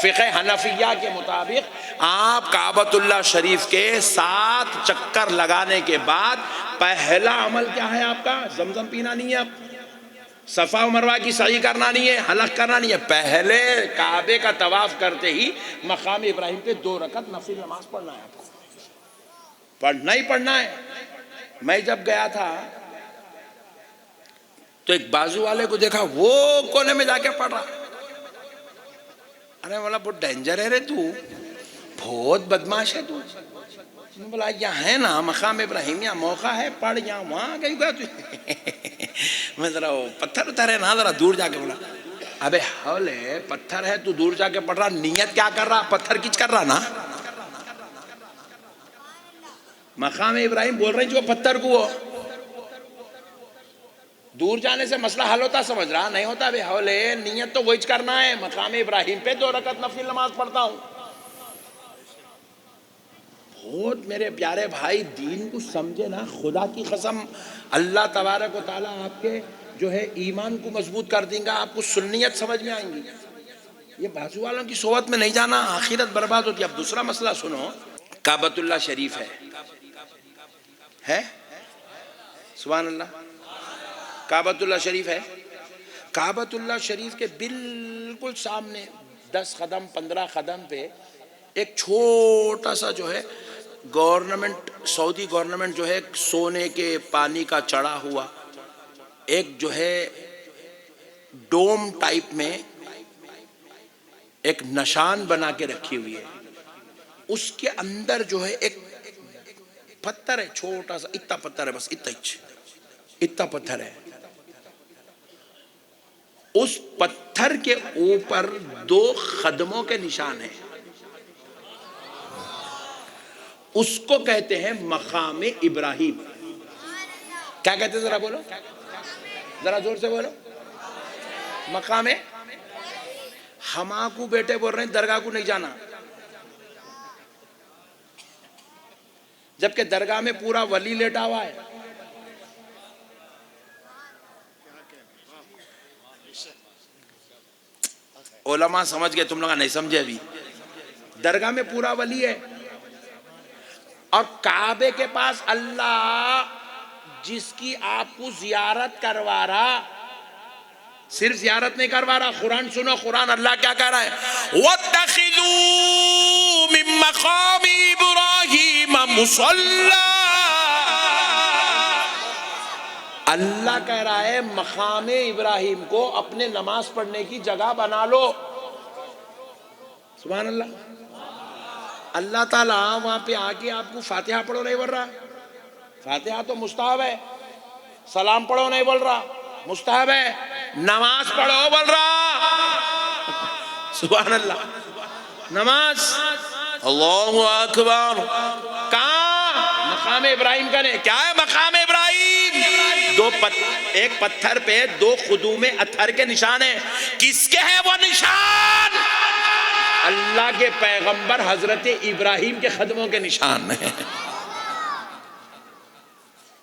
فقہ حنفیہ کے مطابق آپ کعبۃ اللہ شریف کے 7 چکر لگانے کے بعد پہلا عمل کیا ہے آپ کا؟ زمزم پینا نہیں ہے، اب صفا و مروہ کی سعی کرنا نہیں ہے، حلق کرنا نہیں ہے، پہلے کعبے کا طواف کرتے ہی مقام ابراہیم پہ 2 رکعت نفل نماز پڑھنا ہے آپ کو، پڑھنا ہی پڑھنا ہے۔ میں جب گیا تھا تو ایک بازو والے کو دیکھا، وہ کونے میں جا کے پڑھ رہا، ارے بولا بہت ڈینجر ہے رے تو، بہت بدماش ہے تو۔ میں بولا یہاں ہے نا مقام ابراہیم، یہاں موقع ہے، پڑھ یہاں، وہاں کہیں گیا تو۔ میں ذرا پتھر اتر ہے نا، ذرا دور جا کے بولا ابے حولے پتھر ہے تو دور جا کے پڑھ رہا، نیت کیا کر رہا؟ پتھر کچ کر رہا نا۔ مقام ابراہیم بول رہے ہیں جو پتھر کو ہو، دور جانے سے مسئلہ حل ہوتا، سمجھ رہا نہیں ہوتا؟ بے حولے نیت تو وہی کرنا ہے، مقام ابراہیم پہ 2 رکعت نفل نماز پڑھتا ہوں۔ بہت میرے پیارے بھائی دین کو سمجھے نا، خدا کی قسم اللہ تبارک و تعالیٰ آپ کے جو ہے ایمان کو مضبوط کر دیں گا، آپ کو سنیت سمجھ میں آئیں گی۔ یہ بازو والوں کی صحبت میں نہیں جانا، آخرت برباد ہوتی ہے۔ اب دوسرا مسئلہ سنو، کعبۃ اللہ شریف ہے سبحان اللہ، کعبۃ اللہ شریف ہے۔ کعبۃ اللہ شریف کے بالکل سامنے 10 قدم 15 قدم پہ ایک چھوٹا سا جو ہے گورنمنٹ، سعودی گورنمنٹ جو ہے سونے کے پانی کا چڑھا ہوا ایک جو ہے ڈوم ٹائپ میں ایک نشان بنا کے رکھی ہوئی ہے، اس کے اندر جو ہے ایک پتھر ہے چھوٹا سا، اتنا پتھر ہے، بس اتنا پتھر ہے، اس پتھر کے اوپر 2 قدموں کے نشان ہیں، اس کو کہتے ہیں مقام ابراہیم۔ کیا کہتے ہیں ذرا بولو، ذرا زور سے بولو، مقام۔ ہمارے بیٹے بول رہے ہیں درگاہ کو نہیں جانا، جبکہ درگاہ میں پورا ولی لیٹا ہوا ہے۔ علماء سمجھ گئے، تم لوگ نہیں سمجھے ابھی۔ درگاہ میں پورا ولی ہے، اور کعبے کے پاس اللہ جس کی آپ کو زیارت کروا رہا، صرف زیارت نہیں کروا رہا، قرآن سنو، قرآن اللہ کیا کہہ رہا ہے؟ وَاتَّخِذُوا مِن مَّقَامِ إِبْرَاهِيمَ مُصَلًّى۔ اللہ کہہ رہا ہے مقام ابراہیم کو اپنے نماز پڑھنے کی جگہ بنا لو۔ سبحان اللہ۔ اللہ تعالیٰ وہاں پہ آ کے آپ کو فاتحہ پڑھو نہیں بول رہا، فاتحہ تو مستحب ہے، سلام پڑھو نہیں بول رہا، مستحب ہے، نماز پڑھو بول رہا۔ سبحان اللہ، نماز، اللہ اکبر۔ کہاں؟ مقام ابراہیم کا نہیں، کیا ہے مقام ابراہیم؟ ایک پتھر پہ 2 قدوم اتھر کے نشان ہیں، کس کے ہیں وہ نشان؟ اللہ کے پیغمبر حضرت ابراہیم کے قدموں کے نشان ہیں۔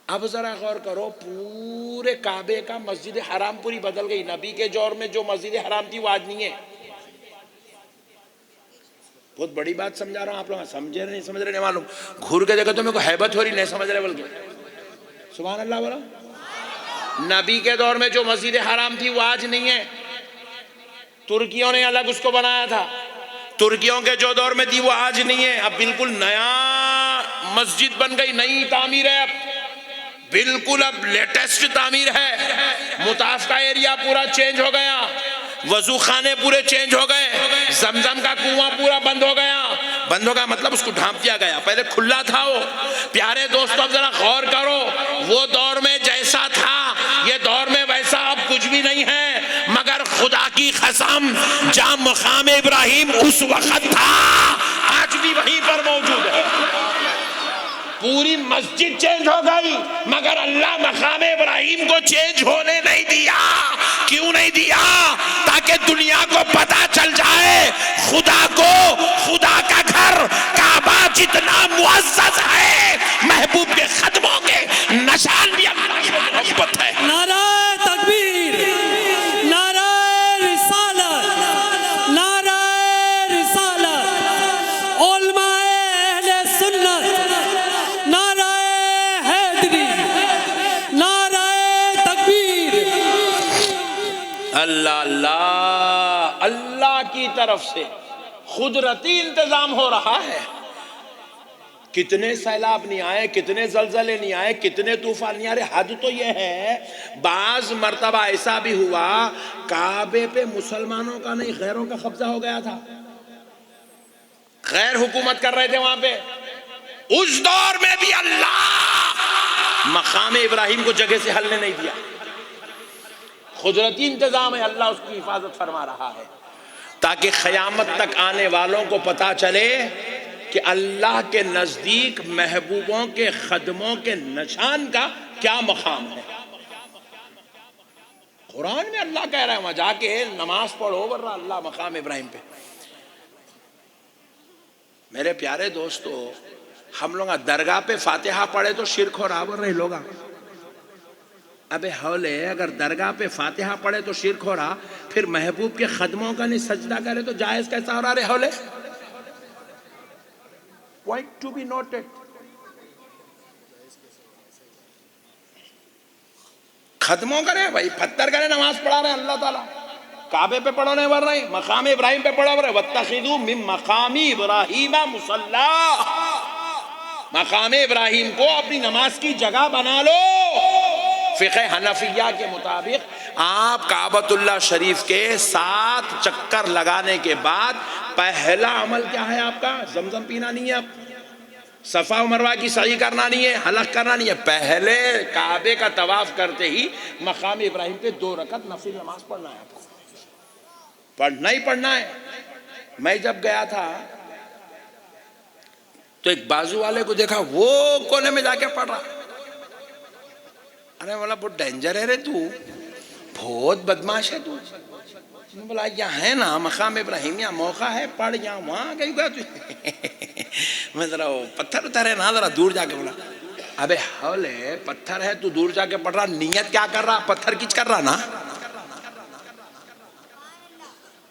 اب ذرا غور کرو، پورے کعبے کا مسجد حرام پوری بدل گئی، نبی کے دور میں جو مسجد حرام تھی وہ آج نہیں ہے۔ بہت بڑی بات سمجھا رہا ہوں، آپ لوگ سمجھے نہیں سمجھ رہے نہیں معلوم، گھر کے جگہ تو میرے کو حیبت ہو رہی، نہیں سمجھ رہے بلکہ سبحان اللہ بولا۔ نبی کے دور میں جو مسجد حرام تھی وہ آج نہیں ہے، ترکیوں نے الگ اس کو بنایا تھا، ترکیوں کے جو دور میں تھی وہ آج نہیں ہے، اب بالکل نیا مسجد بن گئی، نئی تعمیر ہے، اب بالکل اب لیٹسٹ تعمیر ہے، مطاف کا ایریا پورا چینج ہو گیا، وضو خانے پورے چینج ہو گئے، زمزم کا کنواں پورا بند ہو گیا مطلب اس کو ڈھانپ دیا گیا، پہلے کھلا تھا وہ۔ پیارے دوستو اب ذرا غور کرو، وہ دور میں جیسا تھا یہ دور میں ویسا اب کچھ بھی نہیں ہے، مگر خدا کی قسم جہاں مقام ابراہیم اس وقت تھا آج بھی وہیں پر موجود ہے۔ پوری مسجد چینج ہو گئی مگر اللہ مقام ابراہیم کو چینج ہونے نہیں دیا۔ کیوں نہیں دیا؟ تاکہ دنیا کو پتا چل جائے خدا کو، خدا کا گھر کعبہ جتنا معزز ہے، محبوب کے قدموں کے نشان بھی اللہ کی محبت ہے۔ نعرہ تکبیر، نعرہ رسالت، نعرہ کی طرف سے قدرتی انتظام ہو رہا ہے. کتنے سیلاب نہیں آئے, کتنے زلزلے نہیں آئے, کتنے طوفان نہیں آئے. حد تو یہ ہے بعض مرتبہ ایسا بھی ہوا کعبے پہ مسلمانوں کا نہیں غیروں کا قبضہ ہو گیا تھا, غیر حکومت کر رہے تھے وہاں پہ. اس دور میں بھی اللہ مقام ابراہیم کو جگہ سے ہلنے نہیں دیا. قدرتی انتظام ہے, اللہ اس کی حفاظت فرما رہا ہے تاکہ قیامت تک آنے والوں کو پتا چلے کہ اللہ کے نزدیک محبوبوں کے خدموں کے نشان کا کیا مقام ہے. قرآن میں اللہ کہہ رہا ہے وہاں جا کے نماز پڑھو ورنہ اللہ مقام ابراہیم پہ. میرے پیارے دوستو, ہم لوگ درگاہ پہ فاتحہ پڑھے تو شرک ہو رہا, بول رہے لوگ. ابے ہولے, اگر درگاہ پہ فاتحہ پڑھے تو شرک ہو رہا, پھر محبوب کے خدموں کا نہیں سجدہ کرے تو جائز کیسا ہو رہا رے ہولے؟ Point to be noted. خدموں کرے بھائی, پتھر کرے نماز پڑھا رہے اللہ تعالیٰ, کعبے پہ پڑھو نہیں بول رہے, مقام ابراہیم پہ پڑھو رہے. وَاتَّخِذُوا مِن مَقَامِ ابراہیم مُصَلَّى, مقام ابراہیم کو اپنی نماز کی جگہ بنا لو. فقہ حنفیہ کے مطابق آپ کعبۃ اللہ شریف کے 7 چکر لگانے کے بعد پہلا عمل کیا ہے آپ کا؟ زمزم پینا نہیں ہے, اب صفا و مروہ کی سعی کرنا نہیں ہے, حلق کرنا نہیں ہے. پہلے کعبے کا طواف کرتے ہی مقام ابراہیم پہ 2 رکعت نفل نماز پڑھنا ہے. آپ کو پڑھنا ہی پڑھنا ہے. میں جب گیا تھا تو ایک بازو والے کو دیکھا, وہ کونے میں جا کے پڑھ رہا. ارے بولا بہت ڈینجر ہے رے تو, بہت بدماش ہے تو. بولا یہاں ہے نا مقام ابراہیم, یہاں موقع ہے, پڑھ یہاں, وہاں کہیں گیا تو. میں ذرا پتھر اتر ہے نا, ذرا دور جا کے بولا ابے ہولے پتھر ہے تو دور جا کے پڑھ رہا, نیت کیا کر رہا؟ پتھر کچ کر رہا نا.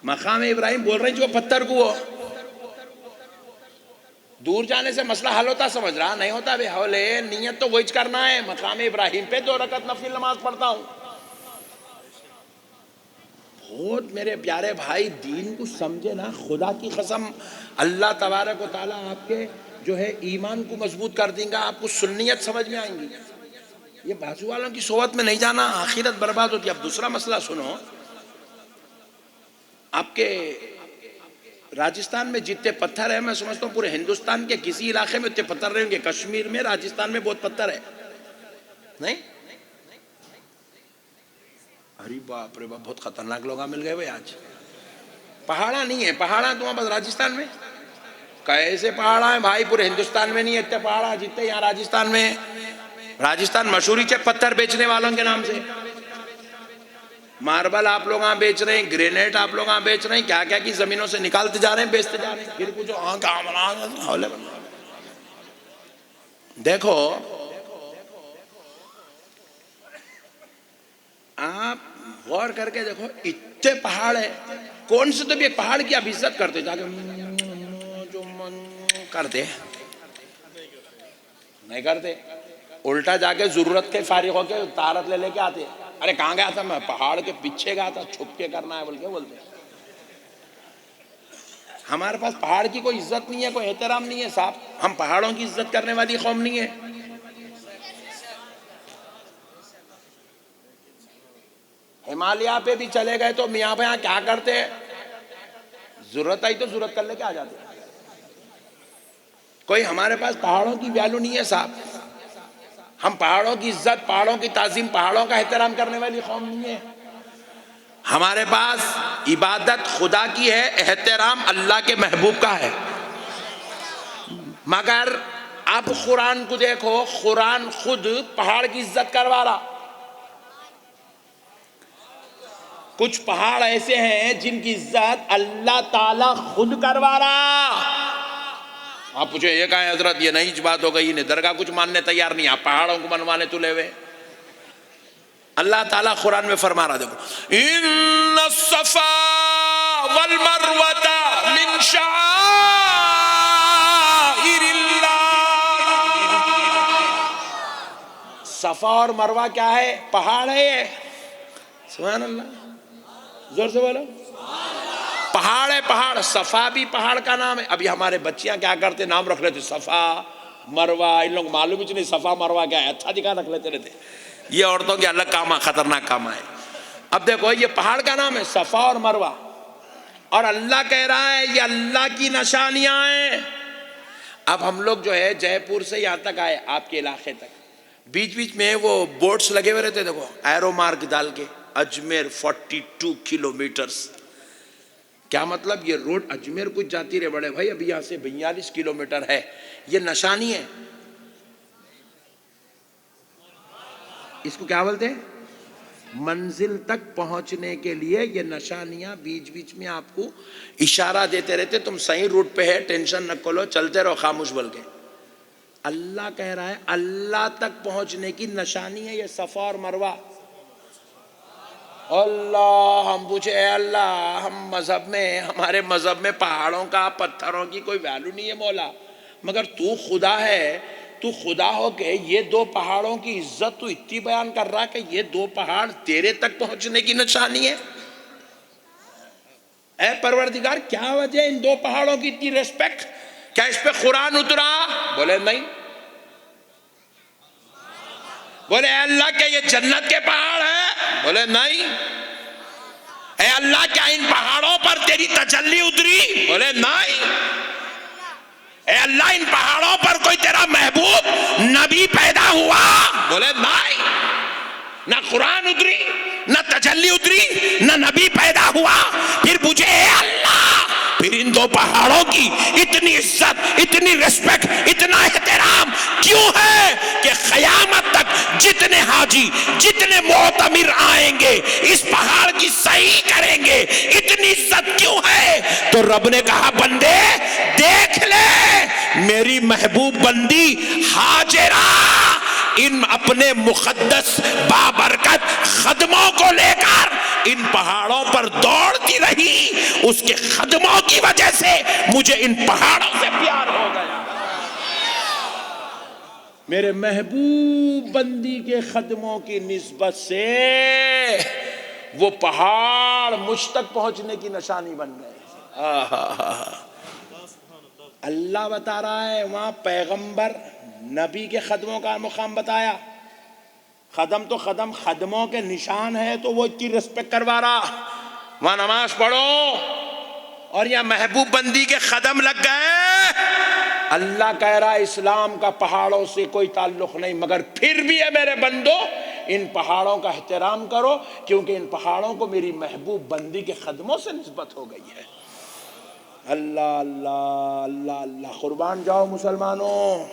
مقام ابراہیم بول رہے ہیں جو پتھر کو دور جانے سے مسئلہ حل ہوتا, سمجھ رہا نہیں ہوتا. بے حولے نیت تو وہی کرنا ہے, مقام ابراہیم پہ 2 رکعت نفل نماز پڑھتا ہوں. بہت میرے پیارے بھائی دین کو سمجھے نا, خدا کی قسم اللہ تبارک و تعالیٰ آپ کے جو ہے ایمان کو مضبوط کر دیں گا, آپ کو سنیت سمجھ میں آئیں گی. یہ بازو والوں کی صحبت میں نہیں جانا, آخرت برباد ہوتی ہے. اب دوسرا مسئلہ سنو, آپ کے راجستھان میں جتنے پتھر ہیں, میں سمجھتا ہوں پورے ہندوستان کے کسی علاقے میں اتنے پتھر رہیں گے. کشمیر میں, راجستھان میں بہت پتھر ہے نہیں؟ ارے باپ رے باپ, بہت خطرناک لوگ مل گئے بھائی آج. پہاڑا نہیں ہے, پہاڑا تو بس راجستھان میں. کیسے پہاڑا ہیں بھائی؟ پورے ہندوستان میں نہیں ہے اتنے پہاڑا جتنے یہاں راجستھان میں. راجستھان مشہوری ہے پتھر بیچنے والوں کے نام سے. ماربل آپ لوگ ہاں بیچ رہے ہیں, گرینیٹ آپ لوگ ہاں بیچ رہے ہیں, کیا کیا کی زمینوں سے نکالتے جا رہے ہیں, بیچتے جا رہے ہیں. پھر کچھ دیکھو آپ غور کر کے دیکھو, اتنے پہاڑ ہے, کون سے تو بھی پہاڑ کی آپ عزت کرتے جا کے جو من کرتے نہیں کرتے, الٹا جا کے ضرورت کے فارغ ہو کے طہارت لے کے آتے. ارے کہاں گیا تھا؟ میں پہاڑ کے پیچھے گیا تھا, چھپ کے کرنا ہے بول کے بولتے. ہمارے پاس پہاڑ کی کوئی عزت نہیں ہے, کوئی احترام نہیں ہے صاحب. ہم پہاڑوں کی عزت کرنے والی قوم نہیں ہے. ہمالیہ پہ بھی چلے گئے تو میاں بھیاں کیا کرتے ہیں, ضرورت آئی تو ضرورت کر لے کے آ جاتے. کوئی ہمارے پاس پہاڑوں کی ویلو نہیں ہے صاحب. ہم پہاڑوں کی عزت, پہاڑوں کی تعظیم, پہاڑوں کا احترام کرنے والی قوم نہیں ہے. ہمارے پاس عبادت خدا کی ہے, احترام اللہ کے محبوب کا ہے. مگر اب قرآن کو دیکھو, قرآن خود پہاڑ کی عزت کروا رہا. کچھ پہاڑ ایسے ہیں جن کی عزت اللہ تعالیٰ خود کروا رہا. آپ پوچھیں یہ کہاں ہے حضرت, یہ نہیں بات ہو گئی, درگاہ کچھ ماننے تیار نہیں, آپ پہاڑوں کو منوانے تلے ہوئے. اللہ تعالیٰ قرآن میں فرما رہا, دیکھو ان الصفا والمروۃ من شعائر اللہ. صفا اور مروہ کیا ہے؟ پہاڑ ہے. سبحان اللہ, زور سے بولو. پہاڑ ہے پہاڑ. صفا بھی پہاڑ کا نام ہے. ابھی ہمارے بچیاں کیا کرتے نام رکھ لیتے صفا مروا. ان لوگ معلوم ہی نہیں صفا مروا کیا ہے, اچھا دکھا رکھ لیتے رہتے. یہ عورتوں کے الگ کام, خطرناک کام ہے. اب دیکھو یہ پہاڑ کا نام ہے صفا اور مروا, اور اللہ کہہ رہا ہے یہ اللہ کی نشانیاں ہیں. اب ہم لوگ جو ہے جے پور سے یہاں تک آئے آپ کے علاقے تک, بیچ بیچ میں وہ بورڈز لگے ہوئے رہتے, دیکھو ایرو مارک ڈال کے اجمیر 42 کلومیٹرز. کیا مطلب یہ روڈ اجمیر کچھ جاتی رہے بڑے بھائی, ابھی یہاں سے 42 کلومیٹر ہے. یہ نشانی ہے. اس کو کیا بولتے ہیں؟ منزل تک پہنچنے کے لیے یہ نشانیاں بیچ بیچ میں آپ کو اشارہ دیتے رہتے, تم صحیح روٹ پہ ہے, ٹینشن نہ کرو, چلتے رہو خاموش بول کے. اللہ کہہ رہا ہے اللہ تک پہنچنے کی نشانی ہے یہ صفا اور مروہ. اللہ, ہم پوچھے اے اللہ ہم مذہب میں, ہمارے مذہب میں پہاڑوں کا پتھروں کی کوئی ویلو نہیں ہے مولا, مگر تو خدا ہے, تو خدا ہو کے یہ دو پہاڑوں کی عزت تو اتنی بیان کر رہا کہ یہ دو پہاڑ تیرے تک پہنچنے کی نشانی ہے. اے پروردگار کیا وجہ ان دو پہاڑوں کی اتنی ریسپیکٹ؟ کیا اس پہ قرآن اترا؟ بولے نہیں. بولے اے اللہ کیا یہ جنت کے پہاڑ ہیں؟ بولے نہیں. اے اللہ کیا ان پہاڑوں پر تیری تجلی اتری؟ بولے نہیں. اے اللہ ان پہاڑوں پر کوئی تیرا محبوب نبی پیدا ہوا؟ بولے نہیں. نہ قرآن اتری, نہ تجلی اتری, نہ نبی پیدا ہوا. پھر پوچھے اے اللہ پھر ان دو پہاڑوں کی اتنی عزت, اتنی ریسپیکٹ, اتنا احترام کیوں ہے کہ قیامت تک جتنے حاجی, جتنے معتمر آئیں گے اس پہاڑ کی صحیح کریں گے, اتنی عزت کیوں ہے؟ تو رب نے کہا بندے دیکھ لے میری محبوب بندی ہاجرہ ان اپنے مقدس بابرکت خدموں کو لے کر ان پہاڑوں پر دوڑتی رہی, اس کے خدموں کی وجہ سے مجھے ان پہاڑوں سے پیار ہو گیا. میرے محبوب بندی کے خدموں کی نسبت سے وہ پہاڑ مجھ تک پہنچنے کی نشانی بن گئے. اللہ بتا رہا ہے وہاں پیغمبر نبی کے خدموں کا مقام بتایا. خدم تو خدم, خدموں کے نشان ہے تو وہ اتنی ریسپیکٹ کروا رہا. وہاں نماز پڑھو اور یہاں محبوب بندی کے قدم لگ گئے. اللہ کہہ رہا ہے اسلام کا پہاڑوں سے کوئی تعلق نہیں, مگر پھر بھی ہے میرے بندو ان پہاڑوں کا احترام کرو کیونکہ ان پہاڑوں کو میری محبوب بندی کے خدموں سے نسبت ہو گئی ہے. اللہ اللہ اللہ اللہ, قربان جاؤ مسلمانوں.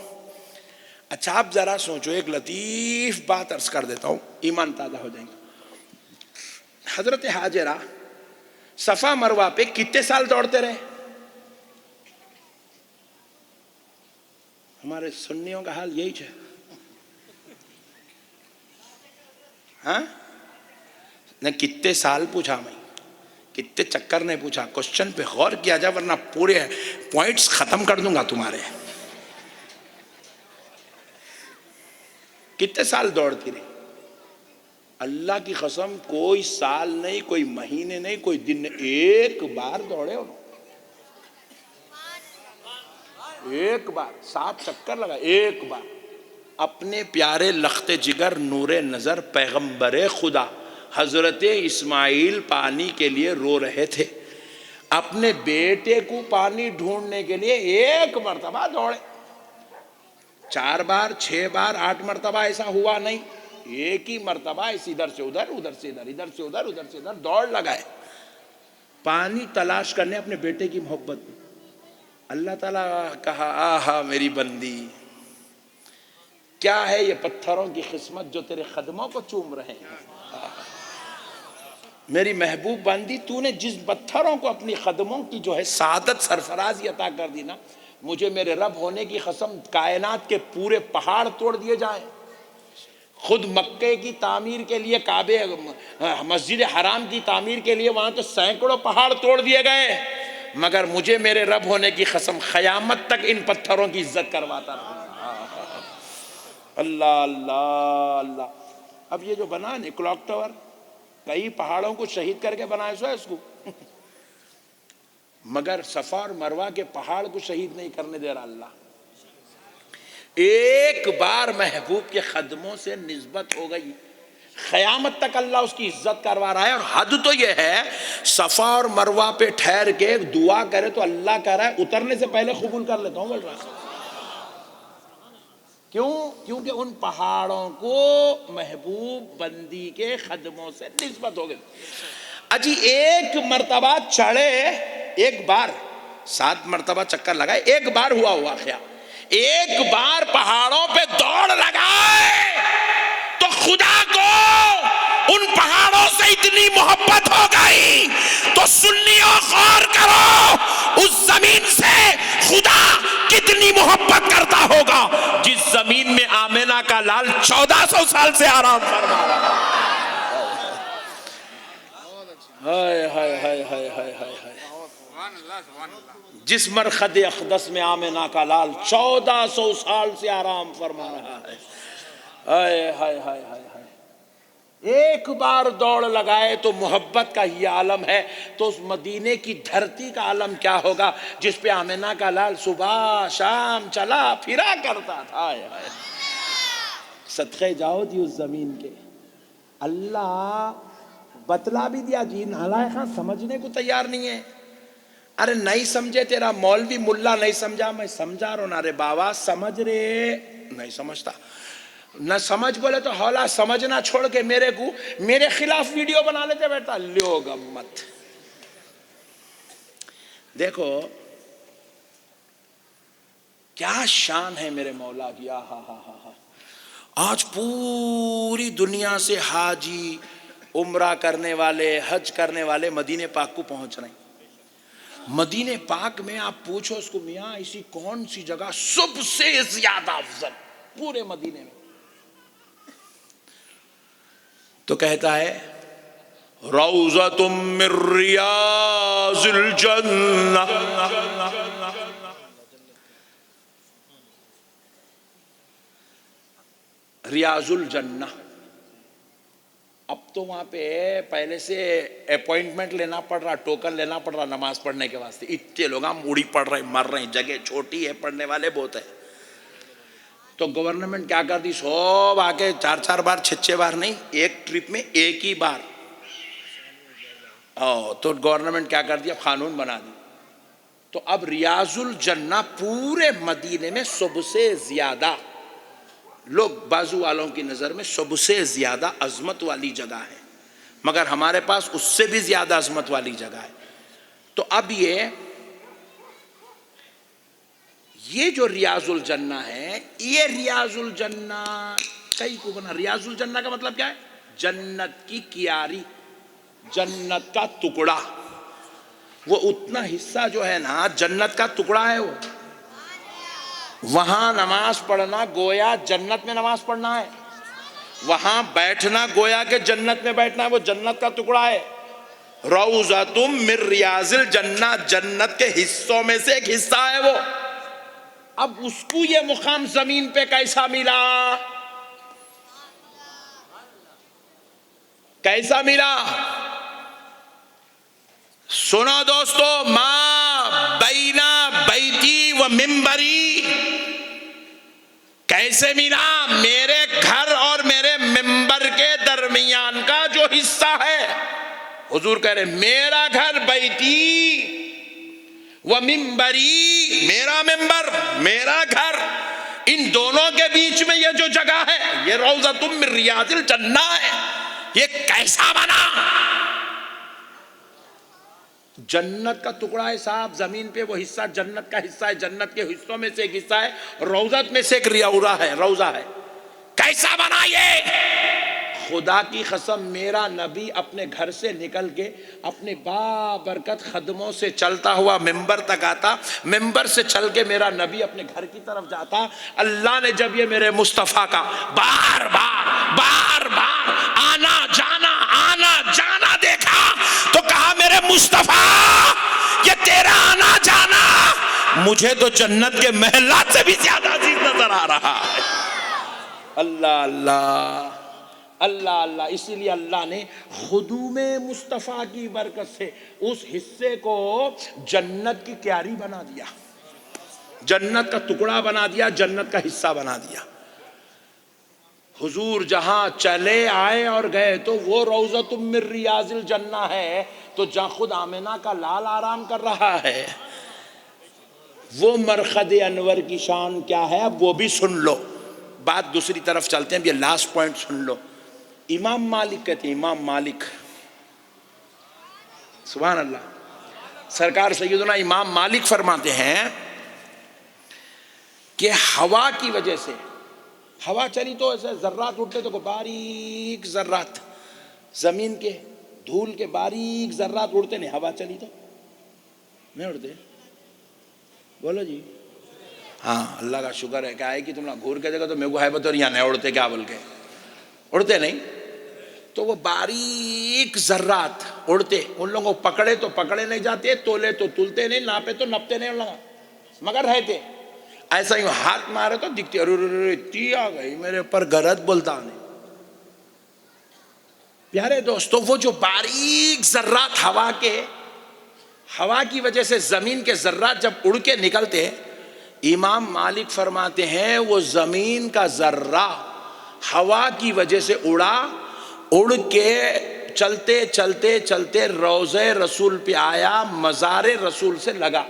اچھا آپ ذرا سوچو, ایک لطیف بات عرض کر دیتا ہوں, ایمان تازہ ہو جائیں گے. حضرت حاجرہ صفا مروہ پہ کتنے سال دوڑتے رہے؟ ہمارے سنیوں کا حال یہی ہے. ہاں نہ کتنے سال پوچھا, میں کتنے چکر نہیں پوچھا, کوشچن پہ غور کیا جائے ورنہ پورے پوائنٹس ختم کر دوں گا تمہارے. کتنے سال دوڑتی رہی؟ اللہ کی قسم کوئی سال نہیں, کوئی مہینے نہیں, کوئی دن نہیں, ایک بار دوڑے انہوں, ایک بار 7 چکر لگا, ایک بار. اپنے پیارے لخت جگر نور نظر پیغمبر خدا حضرت اسماعیل پانی کے لیے رو رہے تھے. اپنے بیٹے کو پانی ڈھونڈنے کے لیے ایک مرتبہ دوڑے. 4 بار 6 بار 8 مرتبہ ایسا ہوا نہیں, ایک ہی مرتبہ اس ادھر سے ادھر, ادھر سے ادھر, ادھر سے ادھر, ادھر سے ادھر دوڑ لگائے پانی تلاش کرنے اپنے بیٹے کی محبت میں. اللہ تعالیٰ کہا آہا میری بندی کیا ہے یہ پتھروں کی قسمت جو تیرے قدموں کو چوم رہے ہیں. میری محبوب بندی تو نے جس پتھروں کو اپنی قدموں کی جو ہے سعادت سرفرازی عطا کر دی نا, مجھے میرے رب ہونے کی قسم کائنات کے پورے پہاڑ توڑ دیے جائیں. خود مکے کی تعمیر کے لیے, کعبے مسجد حرام کی تعمیر کے لیے وہاں تو سینکڑوں پہاڑ توڑ دیے گئے, مگر مجھے میرے رب ہونے کی قسم قیامت تک ان پتھروں کی عزت کرواتا رہا. اللہ اللہ اللہ. اب یہ جو بنا نا کلاک ٹاور, کئی پہاڑوں کو شہید کر کے بنائے سو ہے اس کو. مگر صفا اور مروہ کے پہاڑ کو شہید نہیں کرنے دے رہا اللہ. ایک بار محبوب کے قدموں سے نسبت ہو گئی، قیامت تک اللہ اس کی عزت کروا رہا ہے. اور حد تو یہ ہے صفا اور مروہ پہ ٹھہر کے دعا کرے تو اللہ کہہ رہا ہے اترنے سے پہلے قبول کر لیتا ہوں. بول رہا ہے کیوں؟ کیونکہ ان پہاڑوں کو محبوب بندی کے قدموں سے نسبت ہو گئی. اجی ایک مرتبہ چڑھے، ایک بار 7 مرتبہ چکر لگائے، ایک بار ہوا واقعہ، ایک بار پہاڑوں پہ دوڑ لگائے تو خدا کو ان پہاڑوں سے اتنی محبت ہو گئی. تو سنیو غور کرو اس زمین سے خدا کتنی محبت کرتا ہوگا جس زمین میں آمنہ کا لال 1400 سال سے آرام فرما رہا. ہائے ہائے ہائے ہائے ہائے ہائے. جس مرخد اقدس میں آمنہ کا لال 1400 سال سے آرام فرما رہا ہے. ہائے ہائے ہائے ہائے ہائے. ایک بار دوڑ لگائے تو محبت کا یہ عالم ہے، تو اس مدینے کی دھرتی کا عالم کیا ہوگا جس پہ آمنہ کا لال صبح شام چلا پھرا کرتا تھا. ہائے ہائے. صدقے جاؤ جی اس زمین کے. اللہ بتلا بھی دیا جی، نالائق سمجھنے کو تیار نہیں ہے. ارے نہیں سمجھے، تیرا مولوی ملا نہیں سمجھا، میں سمجھا رہا ہوں. ارے بابا سمجھ رہے، نہیں سمجھتا. نہ سمجھ بولے تو ہولا سمجھنا چھوڑ کے میرے کو میرے خلاف ویڈیو بنا لیتے بیٹھا. لیو گمت. دیکھو کیا شان ہے میرے مولا کی. آج پوری دنیا سے حاجی، عمرہ کرنے والے، حج کرنے والے مدینے پاک کو پہنچ رہے ہیں. مدینے پاک میں آپ پوچھو اس کو میاں ایسی کون سی جگہ سب سے زیادہ افضل پورے مدینے میں، تو کہتا ہے روضۃ من ریاض الجنہ. ریاض الجنہ. اب تو وہاں پہ پہلے سے اپوائنٹمنٹ لینا پڑ رہا، ٹوکن لینا پڑ رہا نماز پڑھنے کے واسطے. اتنے لوگ موڑی پڑھ رہے مر رہے ہیں، جگہ چھوٹی ہے، پڑھنے والے بہت ہیں. تو گورنمنٹ کیا کر دی، سب آ کے 4 بار 6 بار نہیں، ایک ٹرپ میں ایک ہی بار. تو گورنمنٹ کیا کر دیا، قانون بنا دی. تو اب ریاض الجنہ پورے مدینے میں سب سے زیادہ لوگ بازو والوں کی نظر میں سب سے زیادہ عظمت والی جگہ ہے، مگر ہمارے پاس اس سے بھی زیادہ عظمت والی جگہ ہے. تو اب یہ جو ریاض الجنہ ہے، یہ ریاض الجنہ کئی کو بنا. ریاض الجنہ کا مطلب کیا ہے؟ جنت کی کیاری، جنت کا ٹکڑا. وہ اتنا حصہ جو ہے نا جنت کا ٹکڑا ہے. وہ وہاں نماز پڑھنا گویا جنت میں نماز پڑھنا ہے، وہاں بیٹھنا گویا کہ جنت میں بیٹھنا ہے. وہ جنت کا ٹکڑا ہے. روضۃ من ریاض الجنہ، جنت کے حصوں میں سے ایک حصہ ہے وہ. اب اس کو یہ مقام زمین پہ کیسا ملا؟ کیسا ملا؟ سنو دوستو، ما بین بیتی و منبری کیسے ملا؟ میرے گھر اور میرے منبر کے درمیان کا جو حصہ ہے، حضور کہہ رہے میرا گھر بیتی و منبری، میرا منبر میرا گھر، ان دونوں کے بیچ میں یہ جو جگہ ہے یہ روضۃ من ریاض الجنہ ہے. یہ کیسا بنا؟ جنت کا ٹکڑا ہے صاحب زمین پہ. وہ حصہ جنت کا حصہ ہے، جنت کے حصوں میں سے ایک حصہ ہے، روضت میں سے ایک روضہ ہے. کیسا بنا یہ؟ خدا کی قسم میرا نبی اپنے گھر سے نکل کے اپنے بابرکت قدموں سے چلتا ہوا منبر تک آتا، منبر سے چل کے میرا نبی اپنے گھر کی طرف جاتا. اللہ نے جب یہ میرے مصطفیٰ کا بار بار آنا جانا دیکھا تو کہا میرے مصطفیٰ یہ تیرا آنا جانا مجھے تو جنت کے محلات سے بھی زیادہ عزیز نظر آ رہا ہے. اللہ اللہ. اللہ اللہ. اسی لیے اللہ نے خدوم مصطفیٰ کی برکت سے اس حصے کو جنت کی کیاری بنا دیا، جنت کا ٹکڑا بنا دیا، جنت کا حصہ بنا دیا. حضور جہاں چلے آئے اور گئے تو وہ روضۃ من ریاض الجنہ ہے، تو جہاں خود آمنہ کا لال آرام کر رہا ہے، وہ مرقد انور کی شان کیا ہے اب وہ بھی سن لو. بات دوسری طرف چلتے ہیں، یہ لاسٹ پوائنٹ سن لو. امام مالک کہتے ہیں، امام مالک، سبحان اللہ، سرکار سیدنا امام مالک فرماتے ہیں کہ ہوا کی وجہ سے، ہوا چلی تو ایسے ذرات اٹھتے تو باریک ذرات، زمین کے دھول کے باریک ذرات اڑتے نہیں، ہوا چلی تو نہیں اڑتے. بولو جی. ہاں اللہ کا شکر ہے، کیا ہے کہ تم گھور کے جگہ تو میرے کو ہے بتو یہاں نہیں اڑتے، کیا بول کے اڑتے نہیں. تو وہ باریک ذرات اڑتے، ان لوگوں کو پکڑے تو پکڑے نہیں جاتے، تولے تو تلتے نہیں، ناپے تو نپتے نہیں ان لوگوں، مگر رہتے. ایسا ہی ہاتھ مارے تو دکھتے، ارے اتنی آ گئی میرے پر گرد بولتا نہیں. پیارے دوستو، وہ جو باریک ذرات ہوا کی وجہ سے زمین کے ذرات جب اڑ کے نکلتے، امام مالک فرماتے ہیں وہ زمین کا ذرہ ہوا کی وجہ سے اڑ کے چلتے چلتے چلتے روضہ رسول پہ آیا، مزار رسول سے لگا.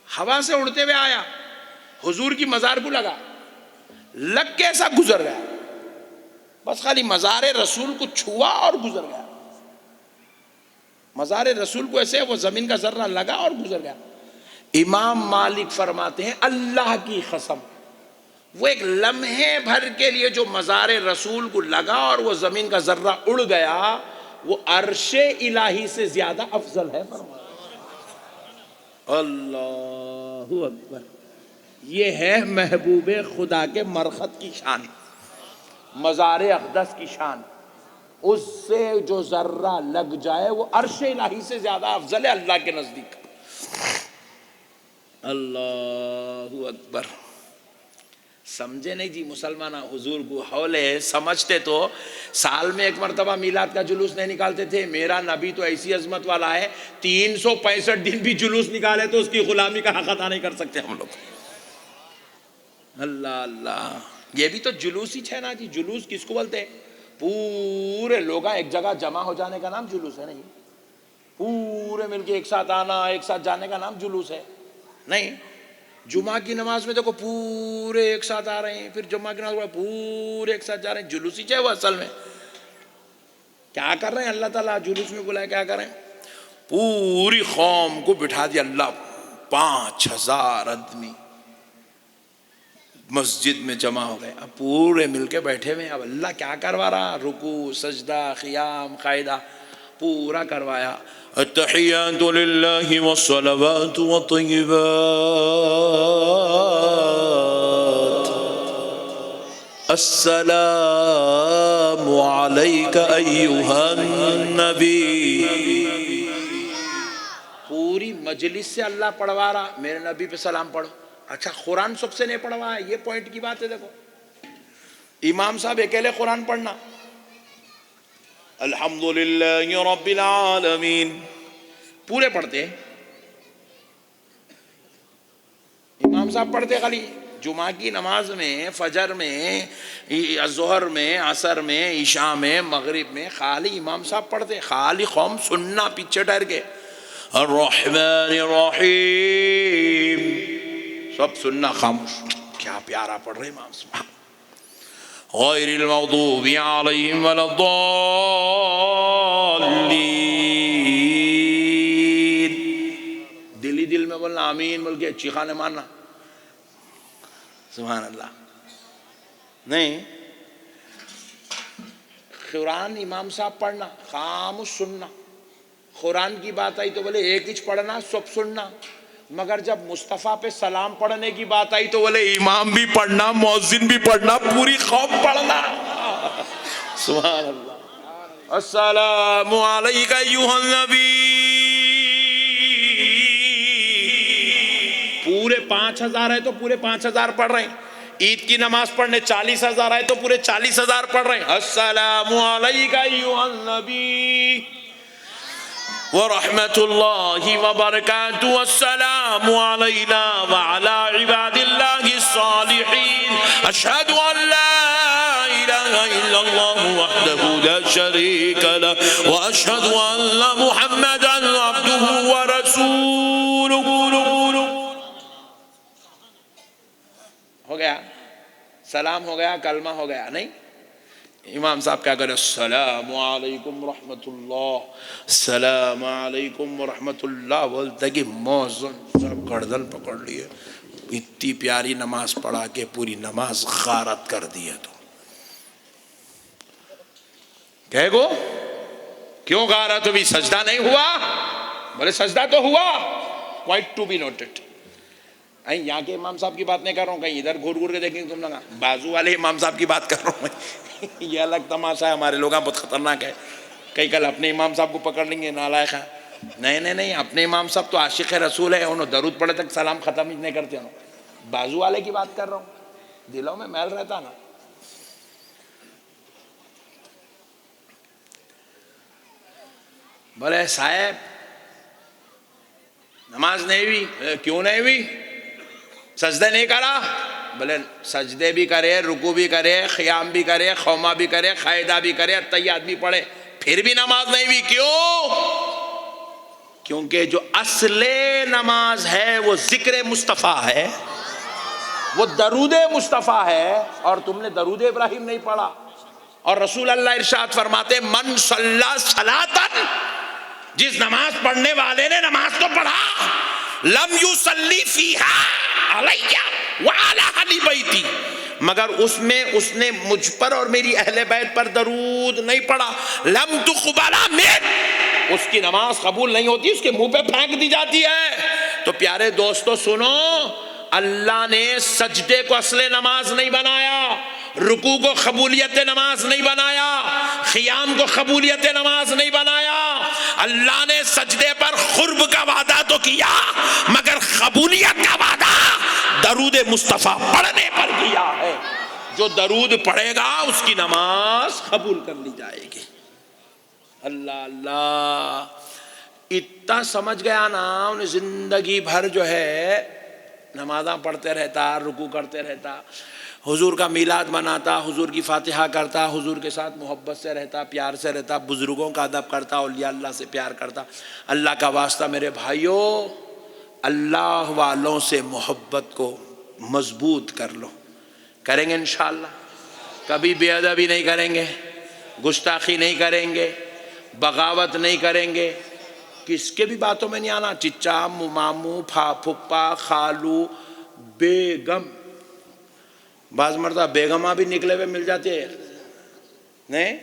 ہوا سے اڑتے ہوئے آیا، حضور کی مزار کو لگا، لگ کے ایسا گزر گیا، بس خالی مزار رسول کو چھوا اور گزر گیا. مزار رسول کو ایسے وہ زمین کا ذرہ لگا اور گزر گیا. امام مالک فرماتے ہیں اللہ کی قسم، وہ ایک لمحے بھر کے لیے جو مزار رسول کو لگا اور وہ زمین کا ذرہ اڑ گیا، وہ عرش الہی سے زیادہ افضل ہے. اللہ اکبر. یہ ہے محبوب خدا کے مرقد کی شان، مزار اقدس کی شان. اس سے جو ذرہ لگ جائے وہ عرش الہی سے زیادہ افضل ہے اللہ کے نزدیک. اللہ اکبر. سمجھے نہیں جی مسلمان حضور کو حولے سمجھتے تو سال میں ایک مرتبہ میلاد کا جلوس نہیں نکالتے تھے. میرا نبی تو ایسی عظمت والا ہے، 365 دن بھی جلوس نکالے تو اس کی غلامی کا حق ادا نہیں کر سکتے ہم لوگ. اللہ اللہ. یہ بھی تو جلوس ہی ہے نا جی. جلوس کس کو بولتے ہیں؟ پورے لوگ ایک جگہ جمع ہو جانے کا نام جلوس ہے. نہیں، پورے مل کے ایک ساتھ آنا، ایک ساتھ جانے کا نام جلوس ہے نہیں. جمعہ کی نماز میں دیکھو پورے ایک ساتھ آ رہے ہیں، پھر جمعہ کی نماز میں پورے ایک ساتھ جا رہے ہیں، جلوس ہی چاہے وہ اصل میں کیا کر رہے ہیں. اللہ تعالیٰ جلوس میں بلایا کیا کر رہے ہیں؟ پوری قوم کو بٹھا دیا اللہ، 5000 آدمی مسجد میں جمع ہو گئے. اب پورے مل کے بیٹھے ہوئے. اب اللہ کیا کروا رہا؟ رکوع، سجدہ، قیام، قاعدہ پورا کروایا. التحیات للہ والصلوات والطیبات، السلام علیک ایہا النبی. پوری مجلس سے اللہ پڑھوا رہا، میرے نبی پہ سلام پڑھو. اچھا قرآن سب سے نہیں پڑھوا ہے، یہ پوائنٹ کی بات ہے. دیکھو امام صاحب اکیلے قرآن پڑھنا، الحمدللہ رب العالمین پورے پڑھتے. امام صاحب پڑھتے خالی جمعہ کی نماز میں، فجر میں، ظہر میں، عصر میں، عشاء میں، مغرب میں، خالی امام صاحب پڑھتے. خالی قوم سننا پیچھے ٹھہر کے. الرحمن الرحیم سب سننا خاموش. کیا پیارا پڑھ رہے امام صاحب. غیر المغضوب علیہم ولا الضالین. دلی دل میں بولنا آمین بول کے چیخانے مارنا. سبحان اللہ. نہیں، قرآن امام صاحب پڑھنا، خاموش سننا. قرآن کی بات آئی تو بولے ایک ہی پڑھنا، سب سننا. مگر جب مصطفیٰ پہ سلام پڑھنے کی بات آئی تو بولے امام بھی پڑھنا، مؤذن بھی پڑھنا، پوری قوم پڑھنا. سبحان اللہ. السلام علیک ایھا النبی. پورے 5000 ہے تو پورے 5000 پڑھ رہے ہیں. عید کی نماز پڑھنے 40,000 آئے تو پورے 40,000 پڑھ رہے ہیں. السلام علیکہ ایھا النبی ورحمۃ اللہ وبرکاتہ، السلام علینا وعلی عباد اللہ الصالحین، اشہد ان لا الہ الا اللہ وحدہ لا شریک لہ واشہد ان محمدا عبدہ ورسولہ. ہو گیا، سلام ہو گیا، کلمہ ہو گیا. نہیں، امام صاحب کیا کرے؟ السلام علیکم ورحمۃ اللہ، السلام علیکم ورحمۃ اللہ. بولتے کہ موزن سب گردن پکڑ لیے، اتنی پیاری نماز پڑھا کے پوری نماز غارت کر دی ہے. تو کہے گو کیوں غارت ہوئی؟ سجدہ نہیں ہوا؟ بولے سجدہ تو ہوا. Point to be noted. یہاں کے امام صاحب کی بات نہیں کر رہا ہوں، کہیں ادھر گھور گھور کے دیکھیں تم لگا بازو والے امام صاحب کی بات کر رہا ہوں میں. یہ الگ تماشا ہے، ہمارے لوگ بہت خطرناک ہے. کئی کل اپنے امام صاحب کو پکڑ لیں گے، نالائق ہے. نہیں، اپنے امام صاحب تو عاشق رسول ہے، انہوں درود پڑھے تک سلام ختم ہی نہیں کرتے. بازو والے کی بات کر رہا ہوں، دلوں میں میل رہتا نا. بولے صاحب نماز نہیں ہوئی. کیوں نہیں ہوئی؟ سجدے نہیں کرا؟ بولے سجدے بھی کرے، رکوع بھی کرے، قیام بھی کرے، قومہ بھی کرے، قاعدہ بھی کرے، تحیات بھی پڑھے، پھر بھی نماز نہیں ہوئی. کیوں؟ کیونکہ جو اصل نماز ہے وہ ذکر مصطفیٰ ہے، وہ درود مصطفیٰ ہے، اور تم نے درود ابراہیم نہیں پڑھا. اور رسول اللہ ارشاد فرماتے من صلی صلاۃً، جس نماز پڑھنے والے نے نماز تو پڑھا، لم یصلی فیہا علیہ وعلی اہل بیتی، مگر اس میں اس نے مجھ پر اور میری اہل بیت پر درود نہیں پڑھا، لم تقبل من، اس کی نماز قبول نہیں ہوتی، اس کے منہ پہ پھینک دی جاتی ہے. تو پیارے دوستو سنو، اللہ نے سجدے کو اصل نماز نہیں بنایا، رکوع کو قبولیت نماز نہیں بنایا، قیام کو قبولیت نماز نہیں بنایا. اللہ نے سجدے پر قرب کا وعدہ تو کیا، مگر قبولیت کا وعدہ درود مصطفیٰ پڑھنے پر کیا ہے. جو درود پڑھے گا اس کی نماز قبول کر لی جائے گی. اللہ اللہ، اتنا سمجھ گیا نا، انہیں زندگی بھر جو ہے نمازاں پڑھتے رہتا، رکوع کرتے رہتا، حضور کا میلاد مناتا، حضور کی فاتحہ کرتا، حضور کے ساتھ محبت سے رہتا، پیار سے رہتا، بزرگوں کا ادب کرتا، اولیاء اللہ سے پیار کرتا. اللہ کا واسطہ میرے بھائیوں، اللہ والوں سے محبت کو مضبوط کر لو. کریں گے انشاءاللہ؟ کبھی بے ادبی نہیں کریں گے، گستاخی نہیں کریں گے، بغاوت نہیں کریں گے، کس کے بھی باتوں میں نہیں آنا. چچا، ماموں، پھپھا، خالو، بیگم، بعض مرتبہ بیگماں بھی نکلے ہوئے مل جاتے ہیں نہیں،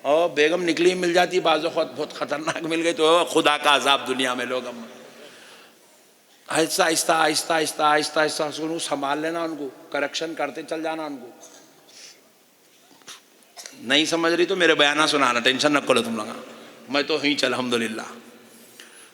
اور بیگم نکلی مل جاتی، بعض وقت بہت خطرناک مل گئی تو خدا کا عذاب دنیا میں. لوگ آہستہ آہستہ آہستہ آہستہ آہستہ آہستہ سنبھال لینا، ان کو کریکشن کرتے چل جانا. ان کو نہیں سمجھ رہی تو میرے بیانہ سنانا، ٹینشن نہ کرو تم لوگ، میں تو ہی چل الحمدللہ.